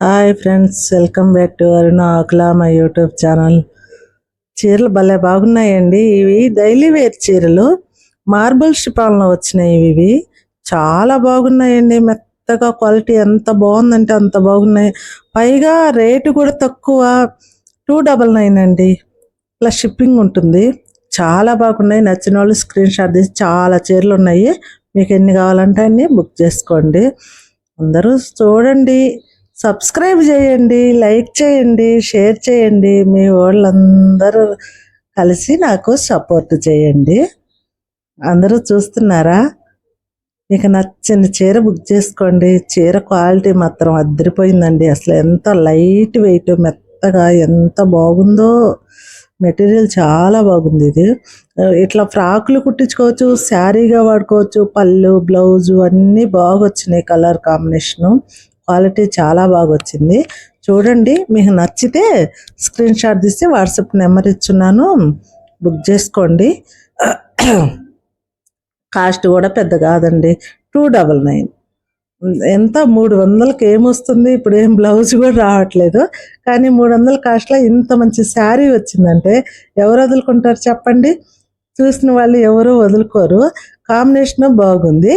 Hi friends, welcome back to Aruna Akula my YouTube channel. చీరలు భలే బాగున్నాయండి. ఇవి డైలీ వేర్ చీరలు, మార్బుల్ షిపాన్లో వచ్చినాయి. ఇవి చాలా బాగున్నాయండి. మెత్తగా క్వాలిటీ ఎంత బాగుందంటే అంత బాగున్నాయి. పైగా రేటు కూడా తక్కువ, 299 అండి. ప్లస్ షిప్పింగ్ ఉంటుంది. చాలా బాగున్నాయి. నచ్చిన వాళ్ళు స్క్రీన్ షాట్ తీసి, చాలా చీరలు ఉన్నాయి. మీకు ఎన్ని కావాలంటే అన్ని బుక్ చేసుకోండి. అందరూ చూడండి, సబ్స్క్రైబ్ చేయండి, లైక్ చేయండి, షేర్ చేయండి. మీ వాళ్ళందరూ కలిసి నాకు సపోర్ట్ చేయండి. అందరూ చూస్తున్నారా? మీకు నచ్చిన చీర బుక్ చేసుకోండి. చీర క్వాలిటీ మాత్రం అదిరిపోయిందండి. అసలు ఎంత లైట్ వెయిట్, మెత్తగా ఎంత బాగుందో. మెటీరియల్ చాలా బాగుంది. ఇది ఇట్లా ఫ్రాకులు కుట్టించుకోవచ్చు, శారీగా వాడుకోవచ్చు. పళ్ళు, బ్లౌజు అన్నీ బాగా వచ్చినాయి. కలర్ కాంబినేషను క్వాలిటీ చాలా బాగా వచ్చింది. చూడండి, మీకు నచ్చితే స్క్రీన్ షాట్ తీసి వాట్సాప్ నెంబర్ ఇచ్చున్నాను, బుక్ చేసుకోండి. కాస్ట్ కూడా పెద్ద కాదండి, 299. ఎంత 300కి ఏమొస్తుంది? ఇప్పుడు ఏం బ్లౌజ్ కూడా రావట్లేదు. కానీ 300 కాస్ట్లో ఇంత మంచి శారీ వచ్చిందంటే ఎవరు వదులుకుంటారు చెప్పండి? చూసిన వాళ్ళు ఎవరు వదులుకోరు. కాంబినేషన్ బాగుంది.